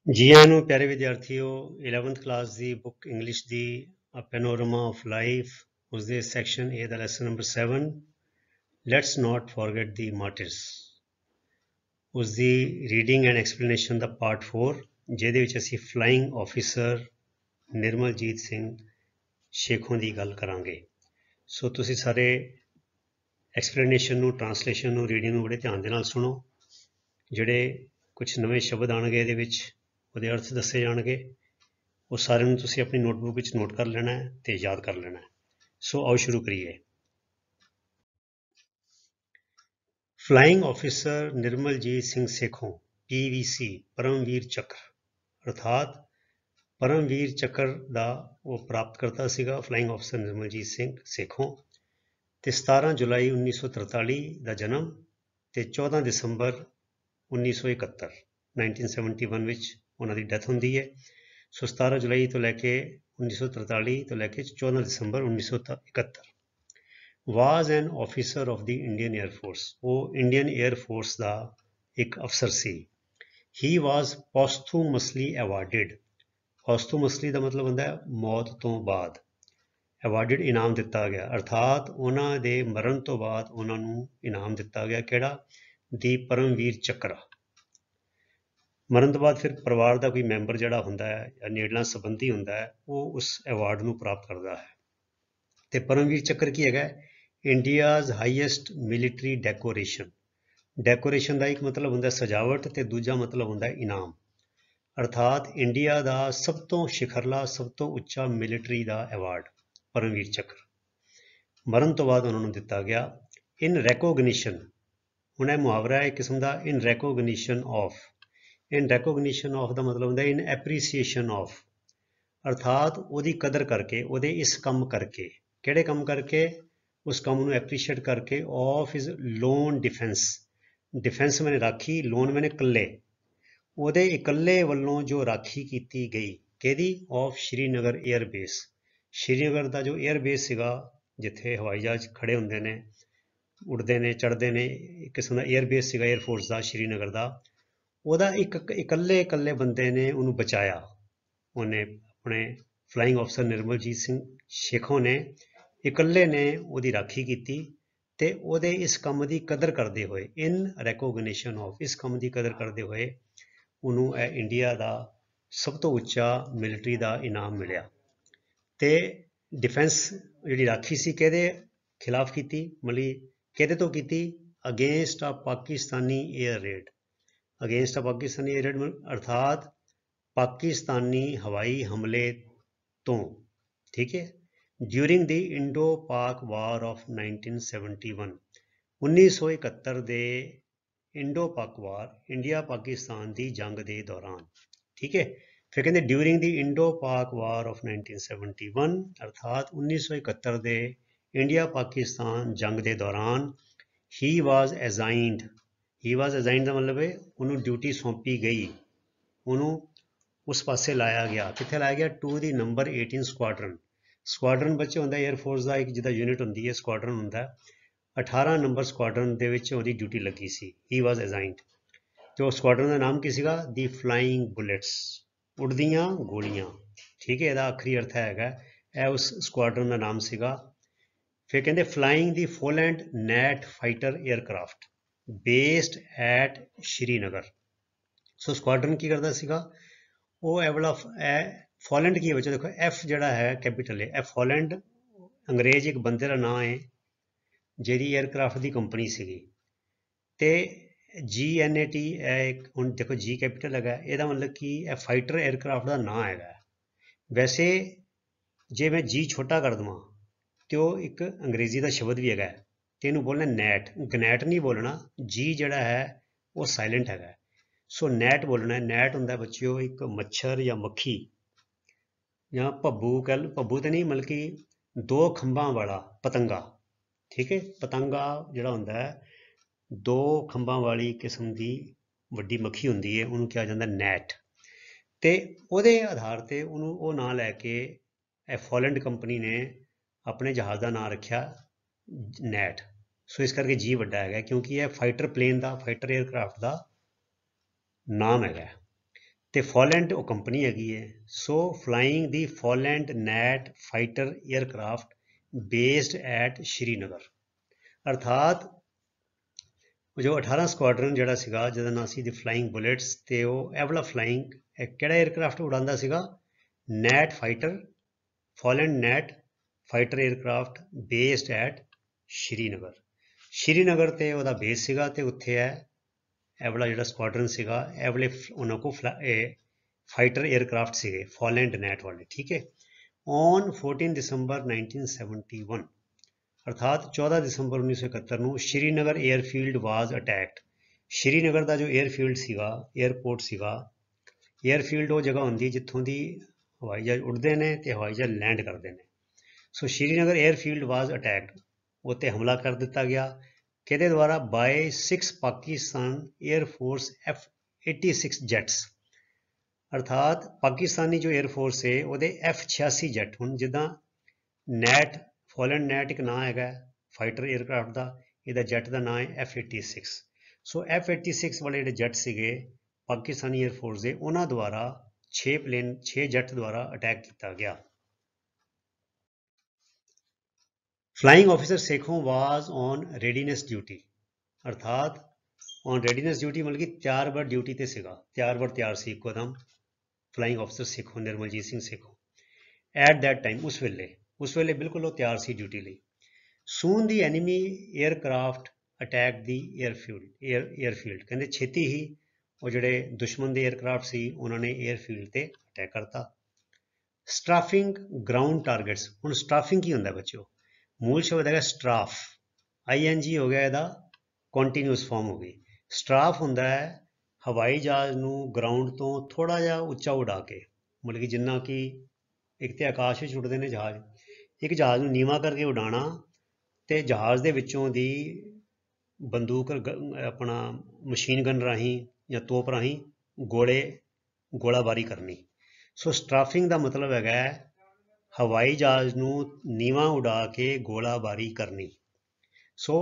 जी आयां नूं प्यारे विद्यार्थियों 11th क्लास ਦੀ बुक इंग्लिश ਦੀ A Panorama of Life उसਦੇ ਸੈਕਸ਼ਨ A ਦਾ lesson number 7 Let's not forget the martyrs उसਦੀ ਰੀਡਿੰਗ ਐਂਡ ਐਕਸਪਲੇਨੇਸ਼ਨ ਦਾ ਪਾਰਟ 4 ਜਿਹਦੇ ਵਿੱਚ ਅਸੀਂ ਫਲਾਈਂਗ ਆਫੀਸਰ ਨਿਰਮਲਜੀਤ ਸਿੰਘ ਸ਼ੇਖੋਂ ਦੀ ਗੱਲ ਕਰਾਂਗੇ। ਸੋ ਤੁਸੀਂ ਸਾਰੇ ਐਕਸਪਲੇਨੇਸ਼ਨ ਨੂੰ ਟ੍ਰਾਂਸਲੇਸ਼ਨ ਨੂੰ ਰੀਡਿੰਗ ਨੂੰ ਬੜੇ ਧਿਆਨ ਦੇ ਨਾਲ ਸੁਣੋ। ਜਿਹੜੇ ਕੁਝ ਨਵੇਂ ਸ਼ਬਦ ਆਣਗੇ ਇਹਦੇ ਵਿੱਚ ਉਹਦੇ ਅਰਥ ਦੱਸੇ ਜਾਣਗੇ, ਉਹ ਸਾਰਿਆਂ ਨੂੰ ਤੁਸੀਂ ਆਪਣੀ ਨੋਟਬੁੱਕ ਵਿੱਚ ਨੋਟ ਕਰ ਲੈਣਾ ਹੈ ਤੇ ਯਾਦ ਕਰ ਲੈਣਾ ਹੈ। ਸੋ ਆਓ ਸ਼ੁਰੂ ਕਰੀਏ। ਫਲਾइंग ਆਫੀਸਰ ਨਿਰਮਲਜੀਤ ਸਿੰਘ ਸੇਖੋਂ PVC ਪਰਮਵੀਰ ਚੱਕਰ ਅਰਥਾਤ ਪਰਮਵੀਰ ਚੱਕਰ ਦਾ ਉਹ ਪ੍ਰਾਪਤਕਰਤਾ ਸੀਗਾ ਫਲਾइंग ਆਫੀਸਰ ਨਿਰਮਲਜੀਤ ਸਿੰਘ ਸੇਖੋਂ ਤੇ 17 ਜੁਲਾਈ 1943 ਦਾ ਜਨਮ ਤੇ 14 ਦਸੰਬਰ 1971 ਵਿੱਚ ਉਹਨਾਂ ਦੀ ਡੈਥ ਹੁੰਦੀ ਹੈ। ਸੋ 17 ਜੁਲਾਈ ਤੋਂ ਲੈ ਕੇ 1943 ਤੋਂ ਲੈ ਕੇ 14 ਦਸੰਬਰ 1971 was an officer of the Indian air force, ਉਹ ਇੰਡੀਅਨ ਏਅਰ ਫੋਰਸ ਦਾ ਇੱਕ ਅਫਸਰ ਸੀ। ਹੀ ਵਾਜ਼ ਪੋਸਥੂਮਸਲੀ ਅਵਾਰਡਡ, ਪੋਸਥੂਮਸਲੀ ਦਾ ਮਤਲਬ ਹੁੰਦਾ ਹੈ ਮੌਤ ਤੋਂ ਬਾਅਦ, ਅਵਾਰਡਡ ਇਨਾਮ ਦਿੱਤਾ ਗਿਆ, ਅਰਥਾਤ ਉਹਨਾਂ ਦੇ ਮਰਨ ਤੋਂ ਬਾਅਦ ਉਹਨਾਂ ਨੂੰ ਇਨਾਮ ਦਿੱਤਾ ਗਿਆ। ਕਿਹੜਾ? ਦੀ ਪਰਮਵੀਰ ਚੱਕਰ। ਮਰਨ ਤੋਂ ਬਾਅਦ ਫਿਰ ਪਰਿਵਾਰ ਦਾ ਕੋਈ ਮੈਂਬਰ ਜਿਹੜਾ ਹੁੰਦਾ ਹੈ ਜਾਂ ਨੇੜਲਾ ਸੰਬੰਧੀ ਹੁੰਦਾ ਹੈ ਉਹ ਉਸ ਅਵਾਰਡ ਨੂੰ ਪ੍ਰਾਪਤ ਕਰਦਾ ਹੈ। ਤੇ ਪਰਮਵੀਰ ਚੱਕਰ ਕੀ ਹੈਗਾ? India's highest military decoration. Decoration ਦਾ ਇੱਕ ਮਤਲਬ ਹੁੰਦਾ ਸਜਾਵਟ ਤੇ ਦੂਜਾ ਮਤਲਬ ਹੁੰਦਾ ਇਨਾਮ, ਅਰਥਾਤ ਇੰਡੀਆ ਦਾ ਸਭ ਤੋਂ ਸ਼ਿਖਰਲਾ ਸਭ ਤੋਂ ਉੱਚਾ ਮਿਲਟਰੀ ਦਾ ਅਵਾਰਡ ਪਰਮਵੀਰ ਚੱਕਰ ਮਰਨ ਤੋਂ ਬਾਅਦ ਉਹਨਾਂ ਨੂੰ ਦਿੱਤਾ ਗਿਆ। ਇਨ ਰੈਕੋਗਨੀਸ਼ਨ, ਹੁਣ ਇਹ ਮੁਹਾਵਰਾ ਹੈ ਇੱਕ ਕਿਸਮ ਦਾ, in recognition of. In recognition of ਦਾ ਮਤਲਬ ਹੁੰਦਾ ਇਨ ਐਪਰੀਸੀਏਸ਼ਨ ਆਫ, ਅਰਥਾਤ ਉਹਦੀ ਕਦਰ ਕਰਕੇ, ਉਹਦੇ ਇਸ ਕੰਮ ਕਰਕੇ। ਕਿਹੜੇ ਕੰਮ ਕਰਕੇ? ਉਸ ਕੰਮ ਨੂੰ ਐਪਰੀਸ਼ੀਏਟ ਕਰਕੇ। Of is loan defence, defence ਮੈਨੇ ਰਾਖੀ, ਲੋਨ ਮੈਨੇ ਇਕੱਲੇ, ਉਹਦੇ ਇਕੱਲੇ ਵੱਲੋਂ ਜੋ ਰਾਖੀ ਕੀਤੀ ਗਈ। ਕਿਹਦੀ? Of Srinagar air base, Srinagar ਦਾ ਜੋ ਏਅਰ ਬੇਸ ਸੀਗਾ ਜਿੱਥੇ ਹਵਾਈ ਜਹਾਜ਼ ਖੜੇ ਹੁੰਦੇ ਨੇ, ਉੱਡਦੇ ਨੇ, ਚੜ੍ਹਦੇ ਨੇ, ਇੱਕ ਕਿਸਮ ਦਾ ਏਅਰ ਬੇਸ ਸੀਗਾ ਏਅਰ ਫੋਰਸ ਦਾ ਸ਼੍ਰੀਨਗਰ ਦਾ। ਉਹਦਾ ਇੱਕ ਇਕੱਲੇ ਬੰਦੇ ਨੇ ਉਹਨੂੰ ਬਚਾਇਆ। ਉਹਨੇ ਆਪਣੇ ਫਲਾइंग ਆਫੀਸਰ ਨਿਰਮਲਜੀਤ ਸਿੰਘ ਸ਼ੇਖੋਂ ਨੇ ਇਕੱਲੇ ਨੇ ਉਹਦੀ ਰਾਖੀ ਕੀਤੀ ਤੇ ਉਹਦੇ ਇਸ ਕੰਮ ਦੀ ਕਦਰ ਕਰਦੇ ਹੋਏ, ਇਨ ਰੈਕੋਗਨੀਸ਼ਨ ਆਫ, ਇਸ ਕੰਮ ਦੀ ਕਦਰ ਕਰਦੇ ਹੋਏ ਉਹਨੂੰ ਇਹ ਇੰਡੀਆ ਦਾ ਸਭ ਤੋਂ ਉੱਚਾ ਮਿਲਟਰੀ ਦਾ ਇਨਾਮ ਮਿਲਿਆ। ਤੇ ਡਿਫੈਂਸ ਜਿਹੜੀ ਰਾਖੀ ਸੀ ਕਿਹਦੇ ਖਿਲਾਫ ਕੀਤੀ? ਮਤਲਬ ਕਿਹਦੇ ਤੋਂ ਕੀਤੀ? ਅਗੇਂਸਟ ਆ ਪਾਕਿਸਤਾਨੀ ਏਅਰ ਰੇਡ, ਅਗੇਂਸਟ ਆ ਪਾਕਿਸਤਾਨੀ ਏਅਰ ਰੇਡ ਅਰਥਾਤ ਪਾਕਿਸਤਾਨੀ ਹਵਾਈ ਹਮਲੇ ਤੋਂ। ਠੀਕ ਹੈ। ਡਿਊਰਿੰਗ ਦੀ ਇੰਡੋ ਪਾਕ ਵਾਰ ਆਫ 1971, 1971 ਦੇ ਇੰਡੋ ਪਾਕ ਵਾਰ, ਇੰਡੀਆ ਪਾਕਿਸਤਾਨ ਦੀ ਜੰਗ ਦੇ ਦੌਰਾਨ। ਠੀਕ ਹੈ। ਫਿਰ ਕਹਿੰਦੇ ਡਿਊਰਿੰਗ ਦੀ ਇੰਡੋ ਪਾਕ ਵਾਰ ਆਫ 1971, ਅਰਥਾਤ 1971 ਦੇ ਇੰਡੀਆ ਪਾਕਿਸਤਾਨ ਜੰਗ ਦੇ ਦੌਰਾਨ ਹੀ ਵਾਜ਼ ਅਜ਼ਾਈਨਡ, ਹੀ ਵਾਜ਼ ਅਜ਼ਾਈਨਡ ਦਾ ਮਤਲਬ ਹੈ ਉਹਨੂੰ ਡਿਊਟੀ ਸੌਂਪੀ ਗਈ, ਉਹਨੂੰ ਉਸ ਪਾਸੇ ਲਾਇਆ ਗਿਆ। ਕਿੱਥੇ ਲਾਇਆ ਗਿਆ? To the number 18 ਸਕੁਆਡਰਨ। ਸਕੁਆਡਰਨ ਬੱਚੇ ਹੁੰਦਾ ਏਅਰ ਫੋਰਸ ਦਾ ਇੱਕ ਜਿੱਦਾਂ ਯੂਨਿਟ ਹੁੰਦੀ ਹੈ ਸਕੁਆਡਰਨ ਹੁੰਦਾ, 18 ਨੰਬਰ ਸਕੁਆਡਰਨ ਦੇ ਵਿੱਚ ਉਹਦੀ ਡਿਊਟੀ ਲੱਗੀ ਸੀ। ਹੀ ਵਾਜ਼ ਅਜ਼ਾਈਨਡ ਤੇ ਉਹ ਸਕੁਆਡਰਨ ਦਾ ਨਾਮ ਕੀ ਸੀਗਾ? ਦੀ ਫਲਾइंग ਬੁਲੇਟਸ, ਉੱਡਦੀਆਂ ਗੋਲੀਆਂ। ਠੀਕ ਹੈ, ਇਹਦਾ ਆਖਰੀ ਅਰਥ ਹੈਗਾ ਇਹ ਉਸ ਸਕੁਆਡਰਨ ਦਾ ਨਾਮ ਸੀਗਾ। ਫਿਰ ਕਹਿੰਦੇ flying the Folland gnat fighter aircraft based at Srinagar. So squadron ਕੀ ਕਰਦਾ ਸੀਗਾ? ਉਹ ਇਹ ਵਾਲਾ ਫੋਲੈਂਡ ਕੀ ਹੈ ਬੱਚੋ? ਦੇਖੋ ਐਫ ਜਿਹੜਾ ਹੈ ਕੈਪੀਟਲ ਹੈ, ਇਹ ਫੋਲੈਂਡ ਅੰਗਰੇਜ਼ ਇੱਕ ਬੰਦੇ ਦਾ ਨਾਂ ਹੈ ਜਿਹੜੀ ਏਅਰਕ੍ਰਾਫਟ ਦੀ ਕੰਪਨੀ ਸੀਗੀ। ਤੇ GNAT ਇਹ ਹੁਣ ਦੇਖੋ ਜੀ ਕੈਪੀਟਲ ਹੈਗਾ, ਇਹਦਾ ਮਤਲਬ ਕਿ ਇਹ ਫਾਈਟਰ ਏਅਰਕ੍ਰਾਫਟ ਦਾ ਨਾਂ ਹੈਗਾ। ਵੈਸੇ ਜੇ ਮੈਂ ਜੀ ਛੋਟਾ ਕਰ ਦੇਵਾਂ ਤੇ ਉਹ ਇੱਕ ਅੰਗਰੇਜ਼ੀ ਦਾ ਸ਼ਬਦ ਵੀ ਹੈਗਾ ਤੇ ਇਹਨੂੰ ਬੋਲਣਾ ਨੈਟ, ਗਨੈਟ ਨਹੀਂ ਬੋਲਣਾ। ਜੀ ਜਿਹੜਾ ਹੈ ਉਹ ਸਾਇਲੈਂਟ ਹੈਗਾ, ਸੋ ਨੈਟ ਬੋਲਣਾ। ਨੈਟ ਹੁੰਦਾ ਬੱਚਿਓ ਇੱਕ ਮੱਛਰ ਜਾਂ ਮੱਖੀ ਜਾਂ ਭੱਬੂ, ਭੱਬੂ ਤਾਂ ਨਹੀਂ ਮਤਲਬ ਕਿ ਦੋ ਖੰਭਾਂ ਵਾਲਾ ਪਤੰਗਾ। ਠੀਕ ਹੈ, ਪਤੰਗਾ ਜਿਹੜਾ ਹੁੰਦਾ ਹੈ ਦੋ ਖੰਭਾਂ ਵਾਲੀ ਕਿਸਮ ਦੀ ਵੱਡੀ ਮੱਖੀ ਹੁੰਦੀ ਹੈ, ਉਹਨੂੰ ਕਿਹਾ ਜਾਂਦਾ ਨੈਟ। ਤੇ ਉਹਦੇ ਆਧਾਰ ਤੇ ਉਹਨੂੰ ਉਹ ਨਾਂ ਲੈ ਕੇ ਇਹ ਫੋਲੈਂਡ ਕੰਪਨੀ ਨੇ ਆਪਣੇ ਜਹਾਜ਼ ਦਾ ਨਾਂ ਰੱਖਿਆ ਨੈਟ। ਸੋ ਇਸ ਕਰਕੇ ਜੀ ਵੱਡਾ ਹੈਗਾ ਕਿਉਂਕਿ ਇਹ ਫਾਈਟਰ ਪਲੇਨ ਦਾ, ਫਾਈਟਰ ਏਅਰਕ੍ਰਾਫਟ ਦਾ ਨਾਮ ਹੈਗਾ। ਤੇ ਫੋਲੈਂਡ ਉਹ ਕੰਪਨੀ ਹੈਗੀ ਹੈ। So flying the Folland gnat fighter aircraft based at Srinagar. ਅਰਥਾਤ ਜੋ 18 ਸਕੁਆਡਰਨ ਜਿਹੜਾ ਸੀਗਾ ਜਿਹਦਾ ਨਾਂ ਸੀ ਦੀ ਫਲਾਈਂਗ ਬੁਲੇਟਸ, ਤੇ ਉਹ ਇਹ ਵਾਲਾ ਫਲਾਈਂਗ ਕਿਹੜਾ 에ਅਰਕ੍ਰਾਫਟ ਉਡਾਉਂਦਾ ਸੀਗਾ? Gnat fighter, Folland gnat fighter aircraft based at Srinagar. Srinagar ਤੇ ਉਹਦਾ ਬੇਸ ਸੀਗਾ ਤੇ ਉੱਥੇ ਇਹ ਵਾਲਾ ਜਿਹੜਾ ਸਕੁਆਡਰਨ ਸੀਗਾ ਇਹ ਵਾਲੇ ਉਹਨਾਂ ਕੋਲ ਫਾਈਟਰ 에ਅਰਕ੍ਰਾਫਟ ਸੀਗੇ ਫੋਲੈਂਡ ਨੈਟ ਵਾਲੇ, ਠੀਕ ਹੈ। ਔਨ 14 ਦਸੰਬਰ 1971 ਅਰਥਾਤ 14 ਦਸੰਬਰ 1971 ਨੂੰ ਸ਼੍ਰੀਨਗਰ 에ਅਰਫੀਲਡ ਵਾਜ਼ ਅਟੈਕਡ। ਸ਼੍ਰੀਨਗਰ ਦਾ ਜੋ 에ਅਰਫੀਲਡ ਸੀਗਾ, 에ਅਰਪੋਰਟ ਸੀਗਾ, 에ਅਰਫੀਲਡ ਉਹ ਜਗ੍ਹਾ ਹੁੰਦੀ ਜਿੱਥੋਂ ਦੀ ਹਵਾਈ ਜਹਾਜ਼ ਉੱਡਦੇ ਨੇ ਤੇ ਹਵਾਈ ਜਹਾਜ਼ ਲੈਂਡ ਕਰਦੇ ਨੇ। ਸੋ ਸ਼੍ਰੀਨਗਰ 에ਅਰਫੀਲਡ ਵਾਜ਼ ਅਟੈਕਡ, ਉੱਤੇ ਹਮਲਾ ਕਰ ਦਿੱਤਾ ਗਿਆ। ਕਿਹਦੇ ਦੁਆਰਾ? By 6 Pakistan air force F-86 jets. ਅਰਥਾਤ ਪਾਕਿਸਤਾਨੀ ਜੋ 에ਅਰਫੋਰਸ ਹੈ ਉਹਦੇ F-86 ਜੈਟ। ਹੁਣ ਜਿੱਦਾਂ ਨੈਟ ਫੋਲੈਂਡ ਨੈਟ ਇੱਕ ਨਾਂ ਹੈਗਾ ਫਾਈਟਰ 에ਅਰਕ੍ਰਾਫਟ ਦਾ, ਇਹਦਾ ਜੈਟ ਦਾ ਨਾਂ ਹੈ F-86। ਸੋ F-86 ਵਾਲੇ ਜਿਹੜੇ ਜੈਟ ਸੀਗੇ ਪਾਕਿਸਤਾਨੀ 에ਅਰਫੋਰਸ ਦੇ, ਉਹਨਾਂ ਦੁਆਰਾ 6 ਜੈਟ ਦੁਆਰਾ ਅਟੈਕ ਕੀਤਾ ਗਿਆ। Flying officer Sekhon was on readiness duty. ਅਰਥਾਤ ਔਨ ਰੈਡੀਨੈਸ ਡਿਊਟੀ ਮਤਲਬ ਕਿ ਤਿਆਰ ਬਰ ਡਿਊਟੀ ਤੇ ਸੀਗਾ, ਤਿਆਰ ਸੀ ਇੱਕੋਦਮ flying officer Sekhon, Nirmaljit Singh Sekhon. At that time, ਉਸ ਵੇਲੇ ਬਿਲਕੁਲ ਉਹ ਤਿਆਰ ਸੀ ਡਿਊਟੀ ਲਈ। Soon the enemy aircraft attack the airfield. ਕਹਿੰਦੇ ਛੇਤੀ ਹੀ ਉਹ ਜਿਹੜੇ ਦੁਸ਼ਮਣ ਦੇ 에ਅਰਕ੍ਰਾਫਟ ਸੀ ਉਹਨਾਂ ਨੇ 에ਅਰਫੀਲਡ ਤੇ ਅਟੈਕ ਕਰਤਾ। ਸਟਰਾਫਿੰਗ ਗਰਾਊਂਡ ਟਾਰਗੇਟਸ। ਹੁਣ ਸਟਰਾਫਿੰਗ ਕੀ ਹੁੰਦਾ ਬੱਚਿਓ? ਮੂਲ ਸ਼ਬਦ ਹੈਗਾ ਸਟਰਾਫ, ING ਹੋ ਗਿਆ, ਇਹਦਾ ਕੰਟੀਨਿਊਸ ਫਾਰਮ ਹੋ ਗਈ। ਸਟਰਾਫ ਹੁੰਦਾ ਹੈ ਹਵਾਈ ਜਹਾਜ਼ ਨੂੰ ਗਰਾਊਂਡ ਤੋਂ ਥੋੜ੍ਹਾ ਜਿਹਾ ਉੱਚਾ ਉਡਾ ਕੇ, ਮਤਲਬ ਕਿ ਜਿੰਨਾ ਕਿ ਇੱਕ ਤੇ ਆਕਾਸ਼ ਵਿੱਚ ਉੱਡਦੇ ਨੇ ਜਹਾਜ਼, ਇੱਕ ਜਹਾਜ਼ ਨੂੰ ਨੀਵਾਂ ਕਰਕੇ ਉਡਾਉਣਾ ਤੇ ਜਹਾਜ਼ ਦੇ ਵਿੱਚੋਂ ਦੀ ਬੰਦੂਕ ਆਪਣਾ ਮਸ਼ੀਨ ਗਨ ਰਾਹੀਂ ਜਾਂ ਤੋਪ ਰਾਹੀਂ ਗੋਲਾਬਾਰੀ ਕਰਨੀ। ਸੋ ਸਟਰਾਫਿੰਗ ਦਾ ਮਤਲਬ ਹੈਗਾ ਹਵਾਈ ਜਹਾਜ਼ ਨੂੰ ਨੀਵਾਂ ਉਡਾ ਕੇ ਗੋਲਾਬਾਰੀ ਕਰਨੀ। ਸੋ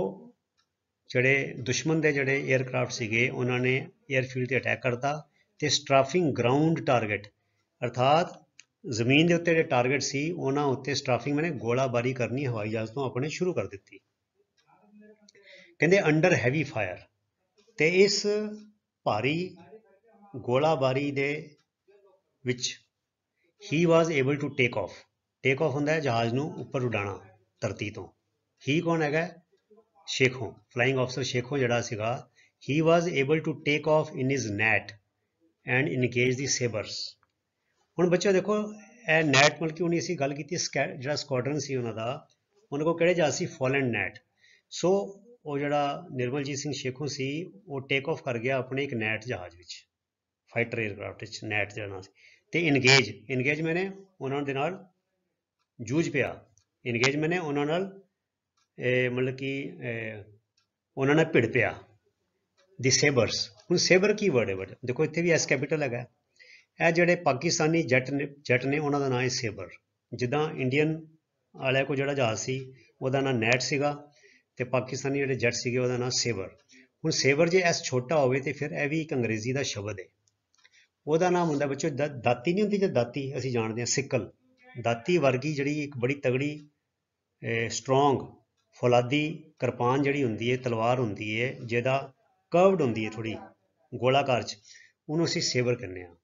ਜਿਹੜੇ ਦੁਸ਼ਮਣ ਦੇ ਜਿਹੜੇ 에ਅਰਕ੍ਰਾਫਟ ਸੀਗੇ ਉਹਨਾਂ ਨੇ 에ਅਰਫੀਲਡ ਤੇ ਅਟੈਕ ਕਰਤਾ ਤੇ ਸਟਰਾਫਿੰਗ ਗਰਾਊਂਡ ਟਾਰਗੇਟ ਅਰਥਾਤ ਜ਼ਮੀਨ ਦੇ ਉੱਤੇ ਜਿਹੜੇ ਟਾਰਗੇਟ ਸੀ ਉਹਨਾਂ ਉੱਤੇ ਸਟਰਾਫਿੰਗ ਮੈਨੇ ਗੋਲਾਬਾਰੀ ਕਰਨੀ ਹਵਾਈ ਜਹਾਜ਼ ਤੋਂ ਆਪਣੇ ਸ਼ੁਰੂ ਕਰ ਦਿੱਤੀ। ਕਹਿੰਦੇ ਅੰਡਰ ਹੈਵੀ ਫਾਇਰ, ਤੇ ਇਸ ਭਾਰੀ ਗੋਲਾਬਾਰੀ ਦੇ ਵਿੱਚ ਹੀ was able to take off. Take off ਹੁੰਦਾ ਹੈ ਜਹਾਜ਼ ਨੂੰ ਉੱਪਰ ਉਡਾਉਣਾ ਧਰਤੀ ਤੋਂ। ਹੀ ਕੌਣ ਹੈਗਾ? ਸ਼ੇਖੋਂ, ਫਲਾਈਂਗ ਆਫਿਸਰ ਸ਼ੇਖੋਂ ਜਿਹੜਾ ਸੀਗਾ। He was able to take off in his gnat and engage the sabres. ਹੁਣ ਬੱਚਿਓ ਦੇਖੋ ਇਹ ਨੈਟ ਮਤਲਬ ਕਿ ਹੁਣ ਅਸੀਂ ਗੱਲ ਕੀਤੀ ਜਿਹੜਾ ਸਕੁਆਡਰਨ ਸੀ ਉਹਨਾਂ ਦਾ, ਉਹਨਾਂ ਕੋਲ ਕਿਹੜੇ ਜਹਾਜ਼ ਸੀ? ਫੋਲੈਂਡ ਨੈਟ। ਸੋ ਉਹ ਜਿਹੜਾ ਨਿਰਮਲਜੀਤ ਸਿੰਘ ਸ਼ੇਖੋਂ ਸੀ ਉਹ ਟੇਕ ਆਫ ਕਰ ਗਿਆ ਆਪਣੇ ਇੱਕ ਨੈਟ ਜਹਾਜ਼ ਵਿੱਚ, ਫਾਈਟਰ 에ਅਰਕ੍ਰਾਫਟ ਵਿੱਚ ਨੈਟ ਜਿਹੜਾ ਸੀ। ਤੇ ਇਨਗੇਜ ਮੈਨੇ ਉਹਨਾਂ ਦੇ ਨਾਲ ਜੂਝ ਪਿਆ। ਇਨਗੇਜ ਮੈਨੇ ਉਹਨਾਂ ਨਾਲ ਮਤਲਬ ਕਿ ਉਹਨਾਂ ਨਾਲ ਭਿੜ ਪਿਆ। ਦੀ ਸੇਬਰਸ। ਹੁਣ ਸੇਬਰ ਕੀ ਵਰਡ ਹੈ? ਦੇਖੋ ਇੱਥੇ ਵੀ ਐਸ ਕੈਪੀਟਲ ਹੈਗਾ। ਇਹ ਜਿਹੜੇ ਪਾਕਿਸਤਾਨੀ ਜੈਟ ਨੇ ਉਹਨਾਂ ਦਾ ਨਾਂ ਹੈ ਸੇਬਰ। ਜਿੱਦਾਂ ਇੰਡੀਅਨ ਵਾਲਿਆਂ ਕੋਲ ਜਿਹੜਾ ਜਹਾਜ਼ ਸੀ ਉਹਦਾ ਨਾਂ ਨੈਟ ਸੀਗਾ ਤੇ ਪਾਕਿਸਤਾਨੀ ਜਿਹੜੇ ਜੈਟ ਸੀਗੇ ਉਹਦਾ ਨਾਂ ਸੇਬਰ। ਹੁਣ ਸੇਬਰ ਜੇ ਐਸ ਛੋਟਾ ਹੋਵੇ ਤੇ ਫਿਰ ਇਹ ਵੀ ਇੱਕ ਅੰਗਰੇਜ਼ੀ ਦਾ ਸ਼ਬਦ ਹੈ। ਉਹਦਾ ਨਾਮ ਹੁੰਦਾ ਬੱਚੋ ਦਾਤੀ ਨਹੀਂ ਹੁੰਦੀ, ਜੇ ਦਾਤੀ ਅਸੀਂ ਜਾਣਦੇ ਹਾਂ ਸਿੱਕਲ, ਦਾਤੀ ਵਰਗੀ ਜਿਹੜੀ ਇੱਕ ਬੜੀ ਤਗੜੀ ਸਟਰੋਂਗ ਫੌਲਾਦੀ ਕਿਰਪਾਨ ਜਿਹੜੀ ਹੁੰਦੀ ਹੈ, ਤਲਵਾਰ ਹੁੰਦੀ ਹੈ ਜਿਹਦਾ ਕਰਵਡ ਹੁੰਦੀ ਹੈ ਥੋੜ੍ਹੀ ਗੋਲਾਕਾਰ 'ਚ, ਉਹਨੂੰ ਅਸੀਂ ਸੇਬਰ ਕਹਿੰਦੇ ਹਾਂ।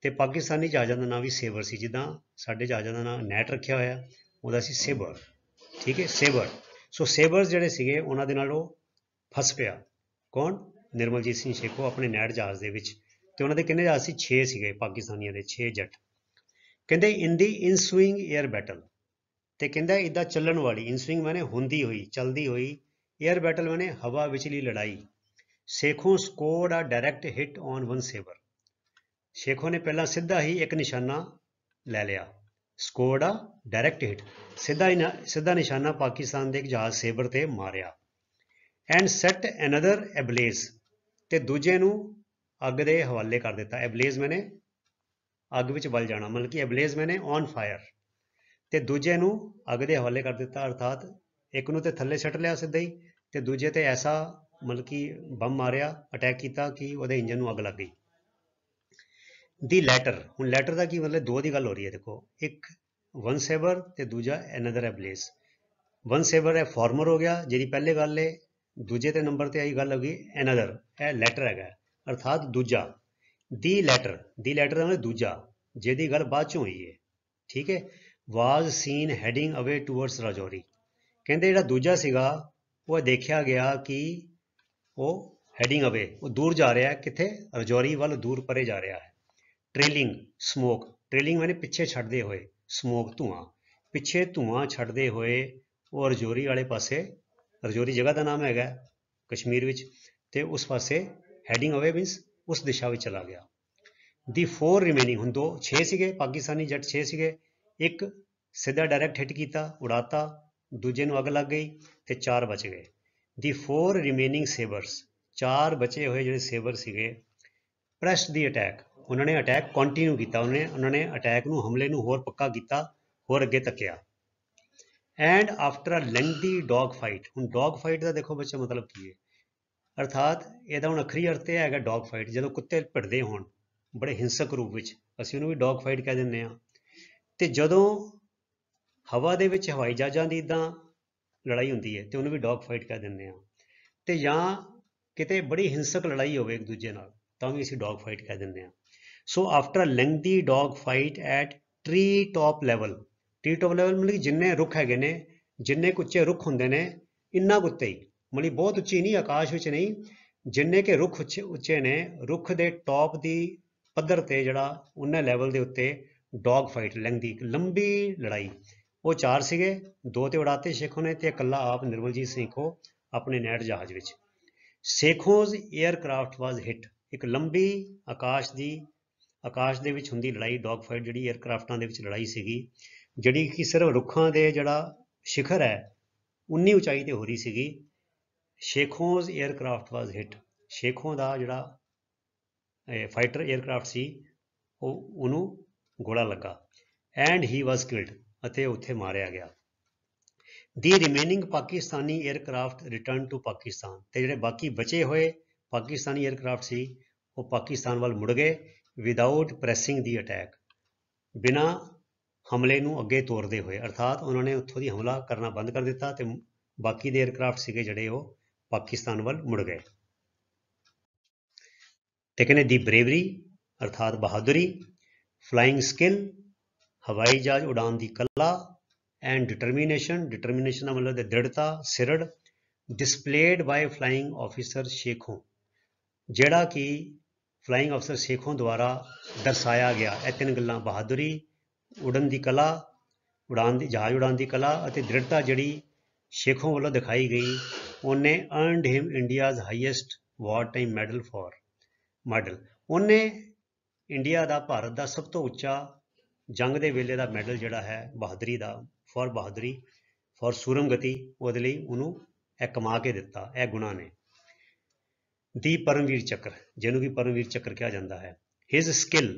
ਤੇ ਪਾਕਿਸਤਾਨੀ ਜਹਾਜ਼ਾਂ ਦਾ ਨਾਂ ਵੀ ਸੇਬਰ ਸੀ। ਜਿੱਦਾਂ ਸਾਡੇ ਜਹਾਜ਼ਾਂ ਦਾ ਨਾਂ ਨੈਟ ਰੱਖਿਆ ਹੋਇਆ ਉਹਦਾ ਸੀ ਸੇਬਰ, ਠੀਕ ਹੈ, ਸੇਬਰ। ਸੋ ਸੇਬਰਸ ਜਿਹੜੇ ਸੀਗੇ ਉਹਨਾਂ ਦੇ ਨਾਲ ਉਹ ਫਸ ਪਿਆ। ਕੌਣ? ਨਿਰਮਲਜੀਤ ਸਿੰਘ ਸ਼ੇਖੋਂ ਆਪਣੇ ਨੈਟ ਜਹਾਜ਼ ਦੇ ਵਿੱਚ। ਤੇ ਉਹਨਾਂ ਦੇ ਕਿੰਨੇ ਜਹਾਜ਼ ਸੀ? 6 ਸੀਗੇ ਪਾਕਿਸਤਾਨੀਆਂ ਦੇ, 6 ਜੈਟ। ਕਹਿੰਦੇ ਇਨ ਦੀ ਇਨਸੂਇੰਗ ਏਅਰ ਬੈਟਲ, ਤੇ ਕਹਿੰਦਾ ਇੱਦਾਂ ਚੱਲਣ ਵਾਲੀ, ਇਨਸੂਇੰਗ ਮਾਨੇ ਹੁੰਦੀ ਹੋਈ, ਚਲਦੀ ਹੋਈ, ਏਅਰ ਬੈਟਲ ਮਾਨੇ ਹਵਾ ਵਿਚਲੀ ਲੜਾਈ। Sekhon scored a direct hit on one sabre. Sekhon ਨੇ ਪਹਿਲਾਂ ਸਿੱਧਾ ਹੀ ਇੱਕ ਨਿਸ਼ਾਨਾ ਲੈ ਲਿਆ। ਸਕੋਰਡ ਆ ਡਾਇਰੈਕਟ ਹਿੱਟ, ਸਿੱਧਾ ਨਿਸ਼ਾਨਾ ਪਾਕਿਸਤਾਨ ਦੇ ਇੱਕ ਜਹਾਜ਼ ਸੇਬਰ ਤੇ ਮਾਰਿਆ। ਐਂਡ ਸੈਟ ਐਨਦਰ ਐਬਲੇਜ਼, ਤੇ ਦੂਜੇ ਨੂੰ ਅੱਗ ਦੇ ਹਵਾਲੇ ਕਰ ਦਿੱਤਾ। ਐਬਲੇਜ਼ ਮੈਨੇ ਅੱਗ ਵਿੱਚ ਬਲ ਜਾਣਾ, ਮਤਲਬ ਕਿ ਐਬਲੇਜ਼ ਮੈਨੇ ਔਨ ਫਾਇਰ, ਤੇ ਦੂਜੇ ਨੂੰ ਅੱਗ ਦੇ ਹਵਾਲੇ ਕਰ ਦਿੱਤਾ। ਅਰਥਾਤ ਇੱਕ ਨੂੰ ਤੇ ਥੱਲੇ ਸੱਟ ਲਿਆ ਸਿੱਧਾ ਹੀ, ਤੇ ਦੂਜੇ ਤੇ ਐਸਾ ਮਤਲਬ ਕਿ ਬੰਬ ਮਾਰਿਆ, ਅਟੈਕ ਕੀਤਾ ਕਿ ਉਹਦੇ ਇੰਜਨ ਨੂੰ ਅੱਗ ਲੱਗ ਗਈ। दी लैटर, हुण लैटर का की मतलब दो की गल हो रही है। देखो, एक वन सेवर ते दूजा एनदर है ब्लेस। वन सेवर है फॉर्मर हो गया जी पहले गल है, दूजे ते नंबर ते आई गल होगी एनदर, है लैटर है अर्थात दूजा। दी लैटर का मतलब दूजा, जिहदी गल बाद चों हुई है, ठीक है। Was scene heading away towards Rajouri, कहते जिहड़ा दूजा सीगा वो देखा गया कि वो हैडिंग अवे, वो दूर जा रहा है, कितने राजौरी वाल दूर परे जा रहा है। ट्रेलिंग स्मोक, ट्रेलिंग मैंने पिछे छड्डदे होए, स्मोक धुआं, पिछे धुआं छड्डदे होए वो रजौरी वाले पासे, रजौरी जगह का नाम है कश्मीर विच, ते उस पासे हैडिंग अवे मीनस उस दिशा में चला गया। दी फोर रिमेनिंग, हुण दो 6 सीगे पाकिस्तानी जट, 6 सीगे, एक सीधा डायरैक्ट हिट किया उड़ाता, दूजे नूं अग लग गई ते 4 बच गए। दी फोर रिमेनिंग सेवर्स, 4 बचे हुए जिहड़े सेवर सीगे, प्रैस्ड दी अटैक, उन्होंने अटैक कंटिन्यू किया, उन्होंने अटैक नूं हमले नूं होर पक्का किया, होर अगे तक्या। And after a lengthy dog fight, हुण डॉग फाइट का देखो बच्चा मतलब की है, अर्थात ਇਹਦਾ ਹੁਣ ਅਖਰੀ ਅਰਥ ਇਹ ਹੈਗਾ ਡੌਗ ਫਾਈਟ, ਜਦੋਂ ਕੁੱਤੇ ਭਿੜਦੇ ਹੋਣ ਬੜੇ ਹਿੰਸਕ ਰੂਪ ਵਿੱਚ, ਅਸੀਂ ਉਹਨੂੰ ਵੀ ਡੌਗ ਫਾਈਟ ਕਹਿ ਦਿੰਦੇ ਹਾਂ। ਤੇ ਜਦੋਂ ਹਵਾ ਦੇ ਵਿੱਚ ਹਵਾਈ ਜਹਾਜ਼ਾਂ ਦੀ ਇੱਦਾਂ ਲੜਾਈ ਹੁੰਦੀ ਹੈ ਤੇ ਉਹਨੂੰ ਵੀ ਡੌਗ ਫਾਈਟ ਕਹਿ ਦਿੰਦੇ ਹਾਂ। ਤੇ ਜਾਂ ਕਿਤੇ ਬੜੀ ਹਿੰਸਕ ਲੜਾਈ ਹੋਵੇ ਇੱਕ ਦੂਜੇ ਨਾਲ, ਤਾਂ ਵੀ ਅਸੀਂ ਡੌਗ ਫਾਈਟ ਕਹਿ ਦਿੰਦੇ ਹਾਂ। So after a lengthy dog fight at tree top level, tree top level ਮਤਲਬ ਕਿ ਜਿੰਨੇ ਰੁੱਖ ਹੈਗੇ ਨੇ, ਜਿੰਨੇ ਕੁ ਉੱਚੇ ਰੁੱਖ ਹੁੰਦੇ ਨੇ, ਇੰਨਾ ਕੁ ਉੱਤੇ ਹੀ, ਮਤਲਬ ਬਹੁਤ ਉੱਚੀ ਨਹੀਂ, ਆਕਾਸ਼ ਵਿੱਚ ਨਹੀਂ, ਜਿੰਨੇ ਕਿ ਰੁੱਖ ਉੱਚੇ ਨੇ, ਰੁੱਖ ਦੇ ਟੌਪ ਦੀ ਪੱਧਰ ਤੇ ਜਿਹੜਾ ਉਹਨਾਂ ਲੈਵਲ ਦੇ ਉੱਤੇ ਡੌਗ ਫਾਈਟ, ਲੈਂਥੀ ਲੰਬੀ ਲੜਾਈ। ਉਹ 4 ਸੀਗੇ, 2 ਤੇ ਉਡਾਤੇ ਸ਼ੇਖੋਂ ਨੇ, ਤੇ ਇਕੱਲਾ ਆਪ ਨਿਰਮਲਜੀਤ ਸੇਖੋਂ ਆਪਣੇ ਨੈਟ ਜਹਾਜ਼ ਵਿੱਚ। ਸੇਖੋਜ਼ ਏਅਰਕ੍ਰਾਫਟ ਵਾਜ਼ ਹਿੱਟ, ਇੱਕ ਲੰਬੀ ਆਕਾਸ਼ ਦੇ ਵਿੱਚ ਹੁੰਦੀ ਲੜਾਈ, ਡੌਗ ਫਾਈਟ ਜਿਹੜੀ ਏਅਰਕ੍ਰਾਫਟਾਂ ਦੇ ਵਿੱਚ ਲੜਾਈ ਸੀਗੀ, ਜਿਹੜੀ ਕਿ ਸਿਰਫ ਰੁੱਖਾਂ ਦੇ ਜਿਹੜਾ ਸ਼ਿਖਰ ਹੈ ਉਨੀ ਉਚਾਈ ਤੇ ਹੋ ਰਹੀ ਸੀਗੀ। ਸ਼ੇਖੋਜ਼ ਏਅਰਕ੍ਰਾਫਟ ਵਾਜ਼ ਹਿੱਟ, ਸ਼ੇਖੋਂ ਦਾ ਜਿਹੜਾ फाइटर एयरक्राफ्ट सी ਉਹਨੂੰ ਗੋਲਾ ਲੱਗਾ। ਐਂਡ ਹੀ ਵਾਜ਼ ਕਿਲਡ, ਅਤੇ ਉੱਥੇ ਮਾਰਿਆ ਗਿਆ। The remaining Pakistani aircraft return to Pakistan, ਤੇ ਜਿਹੜੇ ਬਾਕੀ ਬਚੇ ਹੋਏ ਪਾਕਿਸਤਾਨੀ ਏਅਰਕ੍ਰਾਫਟ ਸੀ ਉਹ ਪਾਕਿਸਤਾਨ ਵੱਲ ਮੁੜ ਗਏ, ਵਿਦਾਊਟ ਪ੍ਰੈਸਿੰਗ ਦੀ ਅਟੈਕ, ਬਿਨਾਂ ਹਮਲੇ ਨੂੰ ਅੱਗੇ ਤੋਰਦੇ ਹੋਏ, ਅਰਥਾਤ ਉਹਨਾਂ ਨੇ ਉੱਥੋਂ ਦੀ ਹਮਲਾ ਕਰਨਾ ਬੰਦ ਕਰ ਦਿੱਤਾ ਤੇ ਬਾਕੀ ਦੇ ਏਅਰਕ੍ਰਾਫਟ ਸੀਗੇ ਜਿਹੜੇ ਉਹ ਪਾਕਿਸਤਾਨ ਵੱਲ ਮੁੜ ਗਏ। ਤੇ ਕਹਿੰਦੇ ਦੀ ਬਰੇਵਰੀ ਅਰਥਾਤ ਬਹਾਦੁਰੀ, ਫਲਾਈਂਗ ਸਕਿੱਲ ਹਵਾਈ ਜਹਾਜ਼ ਉਡਾਨ ਦੀ ਕਲਾ, ਐਂਡ ਡਿਟਰਮੀਨੇਸ਼ਨ ਦਾ ਮਤਲਬ ਹੈ ਦ੍ਰਿੜਤਾ, ਸਿਰੜ, displayed bye flying officer Sekhon, ਜਿਹੜਾ ਕਿ ਫਲਾਈਂਗ ਅਫਸਰ ਸ਼ੇਖੋਂ ਦੁਆਰਾ ਦਰਸਾਇਆ ਗਿਆ। ਇਹ 3 ਗੱਲਾਂ, ਬਹਾਦੁਰੀ, ਉਡਣ ਦੀ ਕਲਾ, ਜਹਾਜ਼ ਉਡਾਨ ਦੀ ਕਲਾ, ਅਤੇ ਦ੍ਰਿੜਤਾ ਜਿਹੜੀ ਸ਼ੇਖੋਂ ਵੱਲੋਂ ਦਿਖਾਈ ਗਈ। ਉਹਨੇ ਅਰਨਡ ਹਿਮ ਇੰਡੀਆਜ਼ ਹਾਈਐਸਟ ਵਾਰ ਟਾਈਮ ਮੈਡਲ, ਉਹਨੇ ਇੰਡੀਆ ਦਾ, ਭਾਰਤ ਦਾ ਸਭ ਤੋਂ ਉੱਚਾ ਜੰਗ ਦੇ ਵੇਲੇ ਦਾ ਮੈਡਲ ਜਿਹੜਾ ਹੈ ਬਹਾਦਰੀ ਦਾ, ਫॉर ਸੂਰਮਗਤੀ, ਉਹਦੇ ਲਈ ਉਹਨੂੰ ਇਹ ਕਮਾ ਕੇ ਦਿੱਤਾ, ਇਹ ਗੁਣਾਂ ਨੇ। ਦੀ ਪਰਮਵੀਰ ਚੱਕਰ, ਜਿਹਨੂੰ ਕਿ ਪਰਮਵੀਰ ਚੱਕਰ ਕਿਹਾ ਜਾਂਦਾ ਹੈ। ਹਿਜ਼ ਸਕਿੱਲ,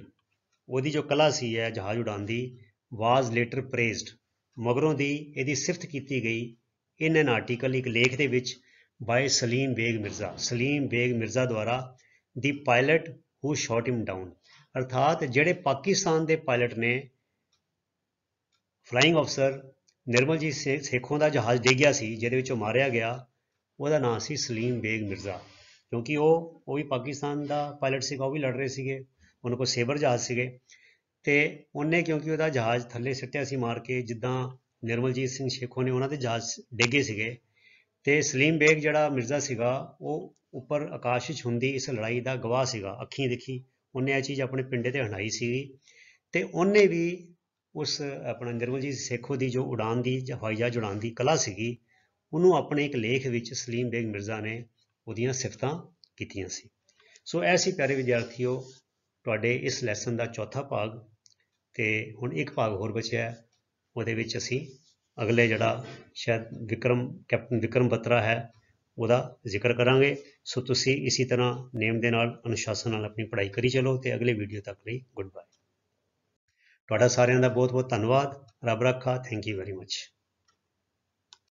ਉਹਦੀ ਜੋ ਕਲਾ ਸੀ ਹੈ ਜਹਾਜ਼ ਉਡਾਨ ਦੀ, ਵਾਜ਼ ਲੇਟਰ ਪ੍ਰੇਜ਼ਡ, ਮਗਰੋਂ ਦੀ ਇਹਦੀ ਸਿਫਤ ਕੀਤੀ ਗਈ, ਇਨ ਐਨ ਆਰਟੀਕਲ, ਇੱਕ ਲੇਖ ਦੇ ਵਿੱਚ, ਬਾਏ ਸਲੀਮ ਬੇਗ ਮਿਰਜ਼ਾ ਦੁਆਰਾ, ਦੀ ਪਾਇਲਟ ਹੂ ਸ਼ਾਟ ਹਿਮ ਡਾਊਨ, ਅਰਥਾਤ ਜਿਹੜੇ ਪਾਕਿਸਤਾਨ ਦੇ ਪਾਇਲਟ ਨੇ, ਫਲਾਈਂਗ ਅਫਸਰ ਨਿਰਮਲਜੀਤ ਸੇਖੋਂ ਦਾ ਜਹਾਜ਼ ਡਿੱਗਿਆ ਸੀ ਜਿਹਦੇ ਵਿੱਚ ਉਹ ਮਾਰਿਆ ਗਿਆ, ਉਹਦਾ ਨਾਂ ਸੀ ਸਲੀਮ ਬੇਗ ਮਿਰਜ਼ਾ, ਕਿਉਂਕਿ ਉਹ ਵੀ ਪਾਕਿਸਤਾਨ ਦਾ ਪਾਇਲਟ ਸੀਗਾ, ਉਹ ਵੀ ਲੜ ਰਹੇ ਸੀਗੇ, ਉਹਨਾਂ ਕੋਲ ਸੇਬਰ ਜਹਾਜ਼ ਸੀਗੇ, ਤੇ ਉਹਨੇ ਕਿਉਂਕਿ ਉਹਦਾ ਜਹਾਜ਼ ਥੱਲੇ ਸਿੱਟਿਆ ਸੀ ਮਾਰ ਕੇ, ਜਿੱਦਾਂ ਨਿਰਮਲਜੀਤ ਸਿੰਘ ਸੇਖੋਂ ਨੇ ਉਹਨਾਂ ਦੇ ਜਹਾਜ਼ ਡਿੱਗੇ ਸੀਗੇ, ਤੇ ਸਲੀਮ ਬੇਗ ਜਿਹੜਾ ਮਿਰਜ਼ਾ ਸੀਗਾ ਉਹ ਉੱਪਰ ਆਕਾਸ਼ ਵਿੱਚ ਹੁੰਦੀ ਇਸ ਲੜਾਈ ਦਾ ਗਵਾਹ ਸੀਗਾ, ਅੱਖੀਂ ਦੇਖੀ ਉਹਨੇ ਇਹ ਚੀਜ਼ ਆਪਣੇ ਪਿੰਡੇ ਤੇ ਹੰਡਾਈ ਸੀਗੀ। ਤੇ ਉਹਨੇ ਵੀ ਉਸ ਆਪਣਾ ਨਿਰਮਲਜੀਤ ਸੇਖੋਂ ਦੀ ਜੋ ਉਡਾਨ ਦੀ, ਹਵਾਈ ਜਹਾਜ਼ ਉਡਾਨ ਦੀ ਕਲਾ ਸੀਗੀ, ਉਹਨੂੰ ਆਪਣੇ ਇੱਕ ਲੇਖ ਵਿੱਚ ਸਲੀਮ ਬੇਗ ਮਿਰਜ਼ਾ ਨੇ ਉਹਦੀਆਂ ਸਿਫਤਾਂ ਕੀਤੀਆਂ ਸੀ। ਸੋ ਇਹ ਸੀ ਪਿਆਰੇ ਵਿਦਿਆਰਥੀਓ ਤੁਹਾਡੇ ਇਸ ਲੈਸਨ ਦਾ ਚੌਥਾ ਭਾਗ, ਤੇ ਹੁਣ ਇੱਕ ਭਾਗ ਹੋਰ ਬਚਿਆ, ਉਹਦੇ ਵਿੱਚ ਅਸੀਂ ਅਗਲੇ ਜਿਹੜਾ ਸ਼ਾਇਦ ਕੈਪਟਨ ਵਿਕਰਮ ਬਤਰਾ ਹੈ ਉਹਦਾ ਜ਼ਿਕਰ ਕਰਾਂਗੇ। ਸੋ ਤੁਸੀਂ ਇਸੇ ਤਰ੍ਹਾਂ ਨੇਮ ਦੇ ਨਾਲ, ਅਨੁਸ਼ਾਸਨ ਨਾਲ ਆਪਣੀ ਪੜ੍ਹਾਈ ਕਰੀ ਚਲੋ, ਤੇ ਅਗਲੇ ਵੀਡੀਓ ਤੱਕ ਲਈ ਗੁੱਡ ਬਾਏ। ਤੁਹਾਡਾ ਸਾਰਿਆਂ ਦਾ ਬਹੁਤ ਬਹੁਤ ਧੰਨਵਾਦ। ਰੱਬ ਰਾਖਾ। Thank you very much.